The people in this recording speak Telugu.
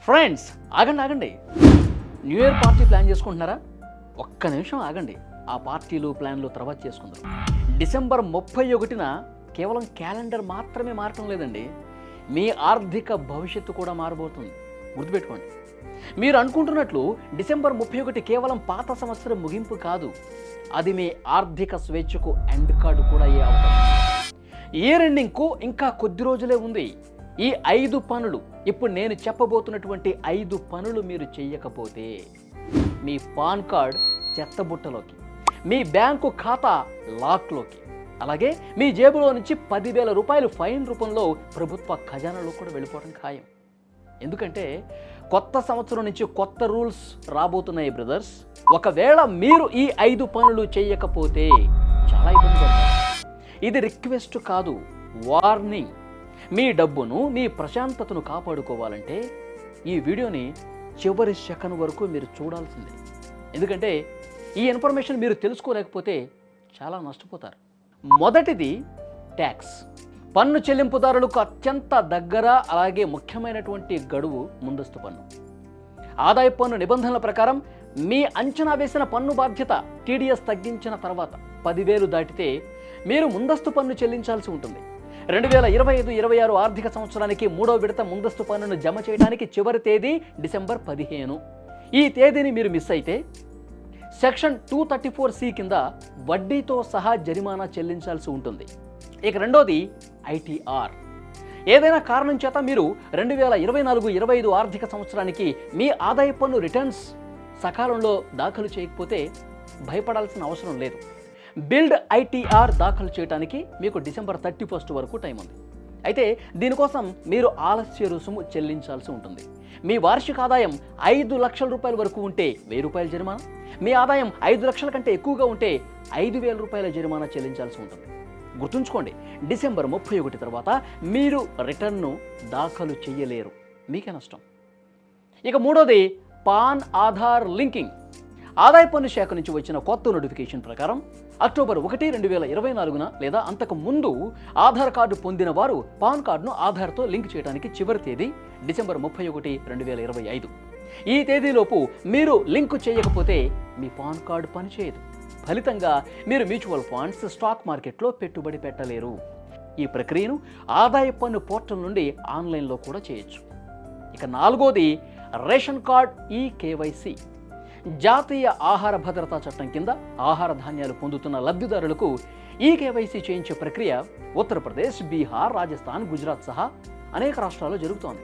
ఫ్రెండ్స్, ఆగండి ఆగండి. న్యూ ఇయర్ పార్టీ ప్లాన్ చేసుకుంటున్నారా? ఒక్క నిమిషం ఆగండి. ఆ పార్టీలు ప్లాన్లు తర్వాత చేసుకుందాం. డిసెంబర్ 31న కేవలం క్యాలెండర్ మాత్రమే మారటం లేదండి, మీ ఆర్థిక భవిష్యత్తు కూడా మారబోతుంది. గుర్తుపెట్టుకోండి. మీరు అనుకుంటున్నట్లు డిసెంబర్ 31 కేవలం పాత సంవత్సరం ముగింపు కాదు, అది మీ ఆర్థిక స్వేచ్ఛకు ఎండ్ కార్డు కూడా అయ్యే అవకాశం. ఇయర్ ఎండింగ్కు ఇంకా కొద్ది రోజులే ఉంది. ఈ 5 పనులు, ఇప్పుడు నేను చెప్పబోతున్నటువంటి 5 పనులు మీరు చెయ్యకపోతే మీ పాన్ కార్డ్ చెత్తబుట్టలోకి, మీ బ్యాంకు ఖాతా లాక్లోకి, అలాగే మీ జేబులో నుంచి 10,000 రూపాయలు ఫైన్ రూపంలో ప్రభుత్వ ఖజానాలో కూడా వెళ్ళిపోవడం ఖాయం. ఎందుకంటే కొత్త సంవత్సరం నుంచి కొత్త రూల్స్ రాబోతున్నాయి బ్రదర్స్. ఒకవేళ మీరు ఈ 5 పనులు చేయకపోతే చాలా ఇబ్బంది పడతారు. ఇది రిక్వెస్ట్ కాదు, వార్నింగ్. మీ డబ్బును, మీ ప్రశాంతతను కాపాడుకోవాలంటే ఈ వీడియోని చివరి సెకండ్ వరకు మీరు చూడాల్సిందే. ఎందుకంటే ఈ ఇన్ఫర్మేషన్ మీరు తెలుసుకోలేకపోతే చాలా నష్టపోతారు. మొదటిది ట్యాక్స్. పన్ను చెల్లింపుదారులకు అత్యంత దగ్గర, అలాగే ముఖ్యమైనటువంటి గడువు ముందస్తు పన్ను. ఆదాయ పన్ను నిబంధనల ప్రకారం మీ అంచనా వేసిన పన్ను బాధ్యత టీడీఎస్ తగ్గించిన తర్వాత 10,000 దాటితే మీరు ముందస్తు పన్ను చెల్లించాల్సి ఉంటుంది. 2025-26 ఆర్థిక సంవత్సరానికి 3వ విడత ముందస్తు పన్నును జమ చేయడానికి చివరి తేదీ డిసెంబర్ 15. ఈ తేదీని మీరు మిస్ అయితే సెక్షన్ 234C కింద వడ్డీతో సహా జరిమానా చెల్లించాల్సి ఉంటుంది. ఇక రెండోది ఐటీఆర్. ఏదైనా కారణం చేత మీరు 2024-25 ఆర్థిక సంవత్సరానికి మీ ఆదాయ పన్ను రిటర్న్స్ సకాలంలో దాఖలు చేయకపోతే భయపడాల్సిన అవసరం లేదు. బిల్డ్ ఐటీఆర్ దాఖలు చేయడానికి మీకు డిసెంబర్ 31 వరకు టైం ఉంది. అయితే దీనికోసం మీరు ఆలస్య రుసుము చెల్లించాల్సి ఉంటుంది. మీ వార్షిక ఆదాయం 5 లక్షల రూపాయల వరకు ఉంటే 1000 రూపాయల జరిమానా, మీ ఆదాయం 5 లక్షల కంటే ఎక్కువగా ఉంటే 5,000 రూపాయల జరిమానా చెల్లించాల్సి ఉంటుంది. గుర్తుంచుకోండి, డిసెంబర్ 31 తర్వాత మీరు రిటర్న్ను దాఖలు చేయలేరు, మీకే నష్టం. ఇక మూడోది పాన్ ఆధార్ లింకింగ్. ఆదాయ పన్ను శాఖ నుంచి వచ్చిన కొత్త నోటిఫికేషన్ ప్రకారం అక్టోబర్ 1, 2024 లేదా అంతకు ముందు ఆధార్ కార్డు పొందిన వారు పాన్ కార్డును ఆధార్తో లింక్ చేయడానికి చివరి తేదీ డిసెంబర్ 31, 2025. ఈ తేదీలోపు మీరు లింకు చేయకపోతే మీ పాన్ కార్డు పనిచేయదు. ఫలితంగా మీరు మ్యూచువల్ ఫండ్స్, స్టాక్ మార్కెట్లో పెట్టుబడి పెట్టలేరు. ఈ ప్రక్రియను ఆదాయ పన్ను పోర్టల్ నుండి ఆన్లైన్లో కూడా చేయొచ్చు. ఇక నాలుగోది రేషన్ కార్డ్ ఈకేవైసీ. జాతీయ ఆహార భద్రతా చట్టం కింద ఆహార ధాన్యాలు పొందుతున్న లబ్ధిదారులకు ఈకేవైసీ చేయించే ప్రక్రియ ఉత్తరప్రదేశ్, బీహార్, రాజస్థాన్, గుజరాత్ సహా అనేక రాష్ట్రాల్లో జరుగుతోంది.